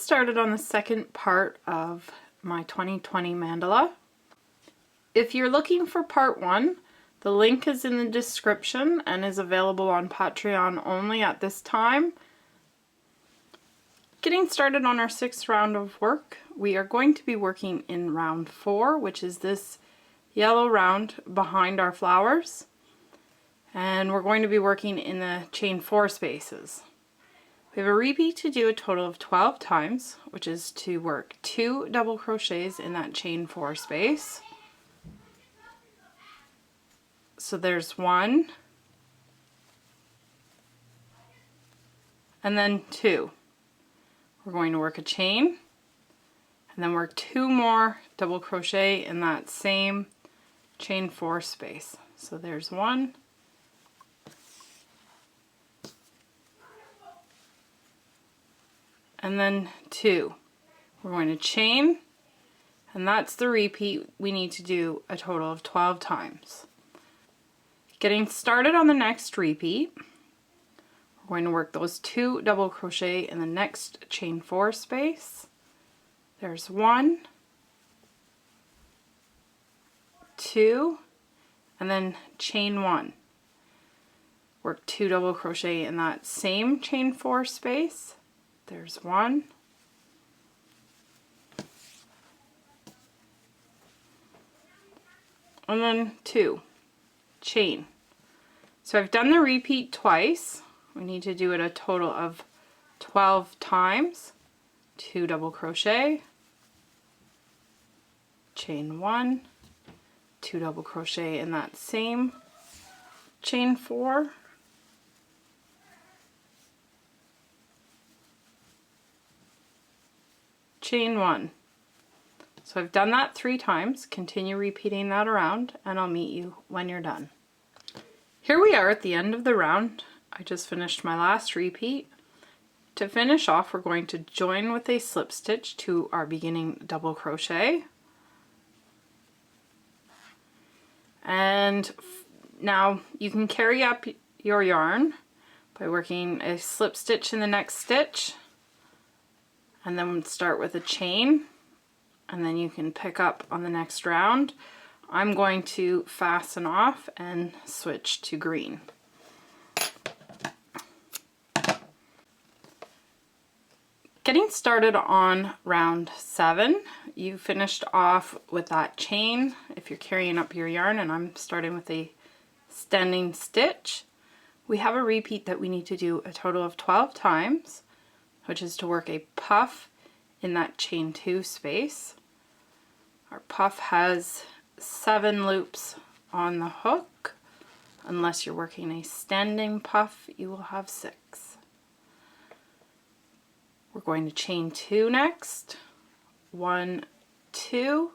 started on the second part of my 2020 mandala. If you're looking for part 1, the link is in the description and is available on Patreon only at this time. Getting started on our 6th round of work, we are going to be working in round 4, which is this yellow round behind our flowers. And we're going to be working in the chain 4 spaces. We have a repeat to do a total of 12 times, which is to work 2 double crochets in that chain 4 space. So there's 1, and then 2. We're going to work a chain, and then work 2 more double crochet in that same chain 4 space. So there's 1, and then 2. We're going to chain, and that's the repeat we need to do a total of 12 times. Getting started on the next repeat, we're going to work those 2 double crochet in the next chain 4 space. There's 1, 2, and then chain 1. Work 2 double crochet in that same chain 4 space. There's 1, and then 2, chain. So I've done the repeat twice. We need to do it a total of 12 times. 2 double crochet, chain 1, 2 double crochet in that same chain 4, chain 1. So I've done that 3 times. Continue repeating that around and I'll meet you when you're done. Here we are at the end of the round. I just finished my last repeat. To finish off, we're going to join with a slip stitch to our beginning double crochet. And now you can carry up your yarn by working a slip stitch in the next stitch, and then start with a chain, and then you can pick up on the next round. I'm going to fasten off and switch to green. Getting started on round 7, you finished off with that chain if you're carrying up your yarn, and I'm starting with a standing stitch. We have a repeat that we need to do a total of 12 times, which is to work a puff in that chain 2 space. Our puff has 7 loops on the hook. Unless you're working a standing puff, you will have 6. We're going to chain 2 next, 1, 2,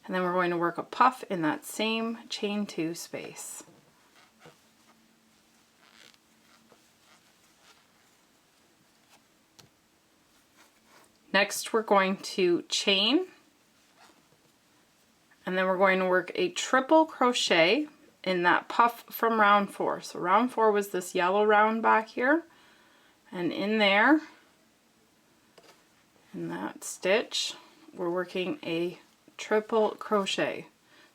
and then we're going to work a puff in that same chain 2 space. Next we're going to chain, and then we're going to work a triple crochet in that puff from round 4. So round 4 was this yellow round back here, and in there, in that stitch, we're working a triple crochet.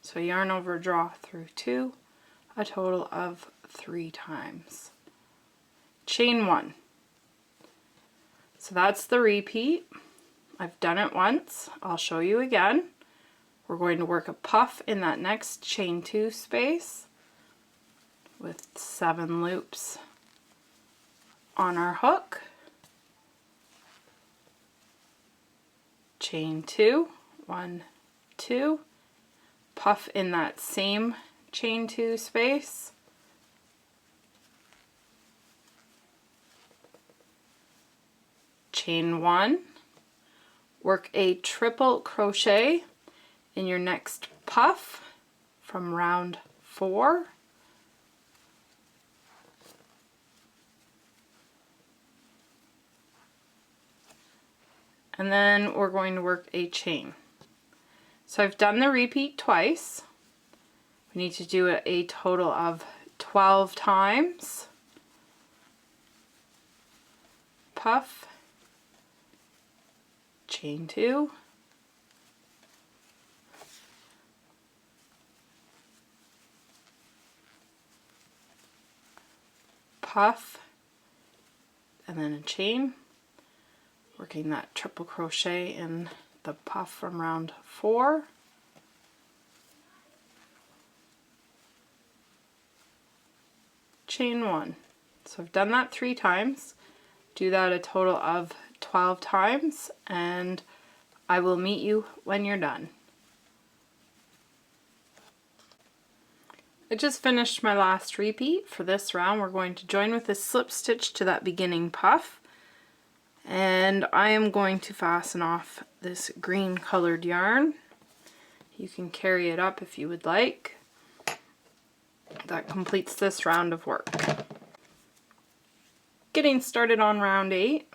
So yarn over, draw through 2, a total of 3 times. Chain 1. So that's the repeat. I've done it once. I'll show you again. We're going to work a puff in that next chain 2 space with 7 loops on our hook. Chain 2, 1, 2, puff in that same chain 2 space, chain 1, work a triple crochet in your next puff from round 4, and then we're going to work a chain. So I've done the repeat twice. We need to do it a total of 12 times. Puff, chain 2, puff, and then a chain, working that triple crochet in the puff from round 4, chain 1. So I've done that 3 times. Do that a total of 12 times, and I will meet you when you're done. I just finished my last repeat for this round. We're going to join with a slip stitch to that beginning puff, and I am going to fasten off this green colored yarn. You can carry it up if you would like. That completes this round of work. Getting started on round 8,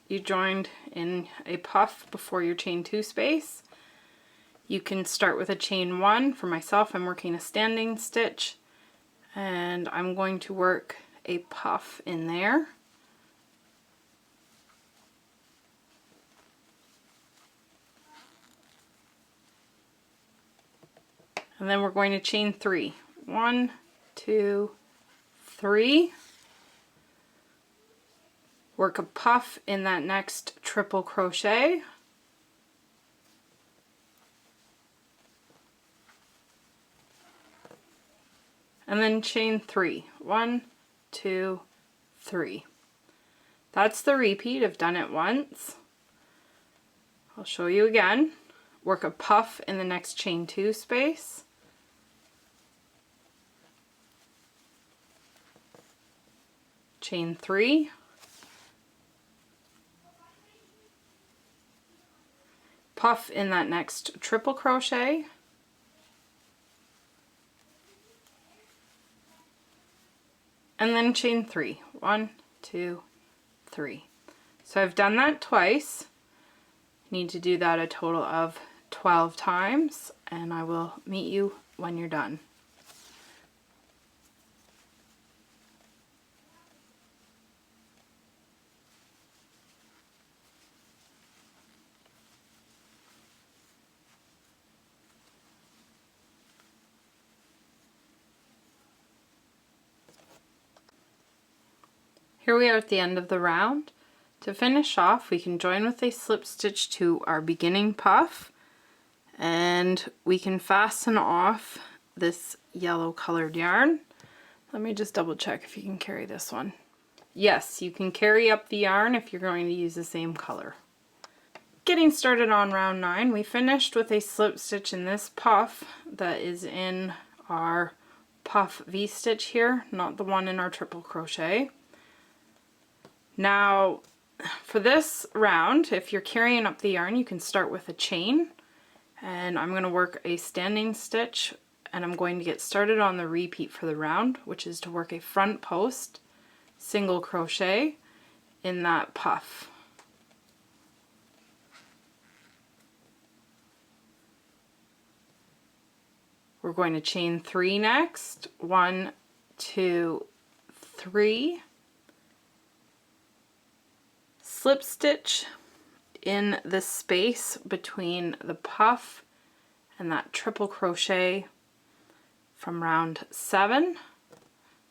you joined in a puff before your chain 2 space. You can start with a chain 1. For myself, I'm working a standing stitch, and I'm going to work a puff in there. And then we're going to chain 3. 1, 2, 3. Work a puff in that next triple crochet. And then chain 3. 1, 2, 3. That's the repeat. I've done it once. I'll show you again. Work a puff in the next chain 2 space. Chain 3. Puff in that next triple crochet. And then chain 3. 1, 2, 3. So I've done that twice. Need to do that a total of 12 times, and I will meet you when you're done. Here we are at the end of the round. To finish off, we can join with a slip stitch to our beginning puff, and we can fasten off this yellow colored yarn. Let me just double check if you can carry this one. Yes, you can carry up the yarn if you're going to use the same color. Getting started on round 9, we finished with a slip stitch in this puff that is in our puff V-stitch here, not the one in our triple crochet. Now, for this round, if you're carrying up the yarn, you can start with a chain, and I'm going to work a standing stitch, and I'm going to get started on the repeat for the round, which is to work a front post single crochet in that puff. We're going to chain 3 next. 1, 2, 3. Slip stitch in the space between the puff and that triple crochet from round 7.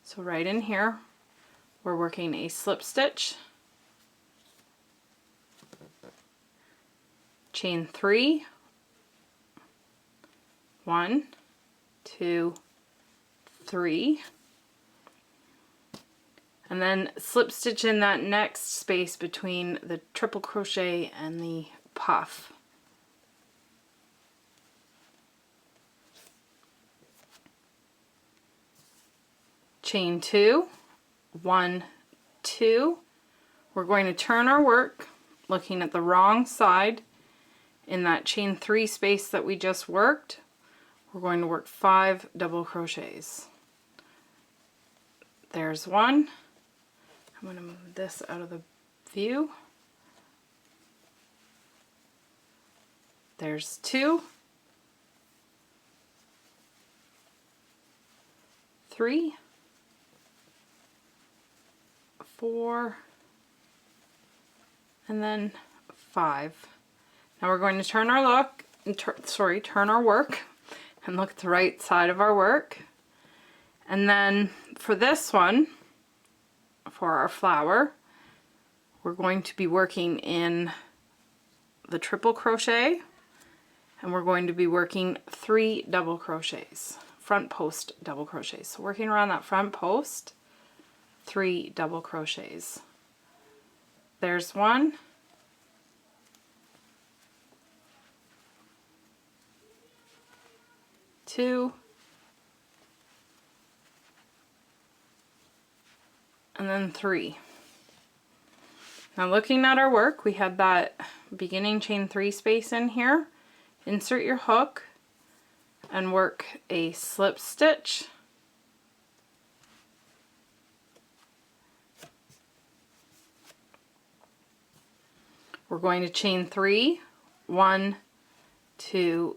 So right in here, we're working a slip stitch, chain 3, 1, 2, 3. And then slip stitch in that next space between the triple crochet and the puff. Chain 2, 1, 2. We're going to turn our work looking at the wrong side in that chain 3 space that we just worked. We're going to work 5 double crochets. There's 1. I'm going to move this out of the view. There's 2, 3, 4, and then 5. Now we're going to turn our turn our work and look at the right side of our work. And then for this one, for our flower, we're going to be working in the triple crochet, and we're going to be working 3 double crochets, front post double crochets. So working around that front post, 3 double crochets. There's 1, 2, and then 3. Now looking at our work, we had that beginning chain 3 space in here. Insert your hook and work a slip stitch. We're going to chain 3, 1, 2,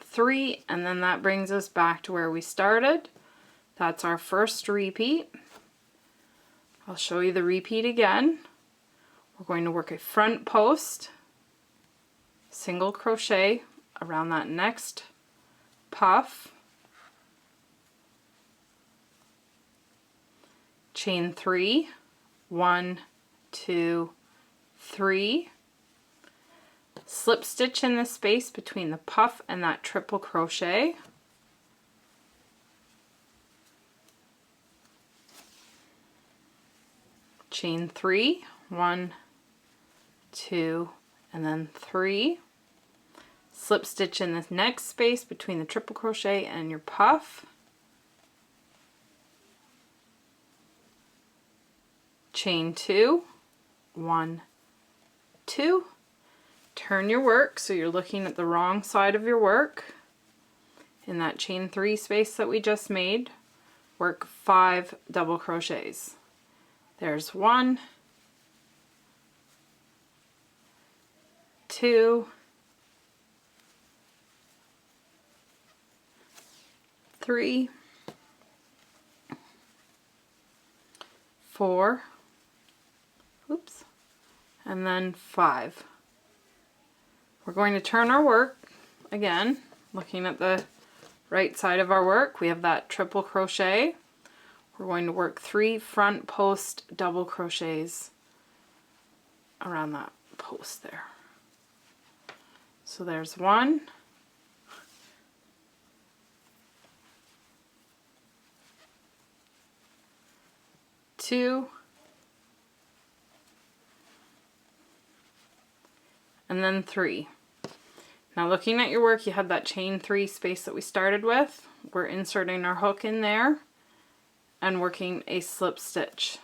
3, and then that brings us back to where we started. That's our first repeat. I'll show you the repeat again. We're going to work a front post, single crochet around that next puff, chain 3, 1, 2, 3, slip stitch in the space between the puff and that triple crochet, chain 3, 1, 2, and then 3, slip stitch in this next space between the triple crochet and your puff, chain 2, 1, 2, turn your work so you're looking at the wrong side of your work. In that chain 3 space that we just made, work 5 double crochets. There's 1, 2, 3, 4, oops, and then 5. We're going to turn our work again, looking at the right side of our work. We have that triple crochet. We're going to work 3 front post double crochets around that post there. So there's 1, 2, and then 3. Now looking at your work, you had that chain 3 space that we started with. We're inserting our hook in there and working a slip stitch.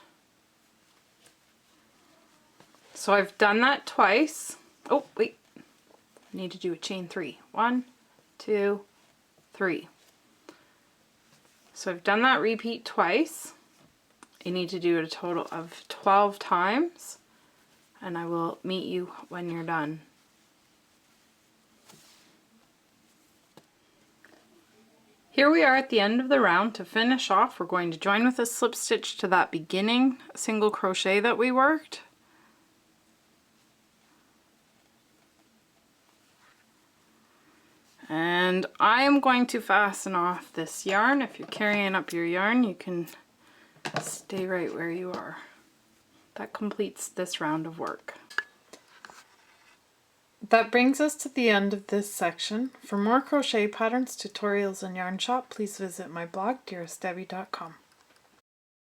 So I've done that twice. Oh wait, I need to do a chain 3. 1, 2, 3. So I've done that repeat twice. You need to do it a total of 12 times, and I will meet you when you're done. Here we are at the end of the round. To finish off, we're going to join with a slip stitch to that beginning single crochet that we worked. And I am going to fasten off this yarn. If you're carrying up your yarn, you can stay right where you are. That completes this round of work. That brings us to the end of this section. For more crochet patterns, tutorials, and yarn shop, please visit my blog, dearestdebbie.com.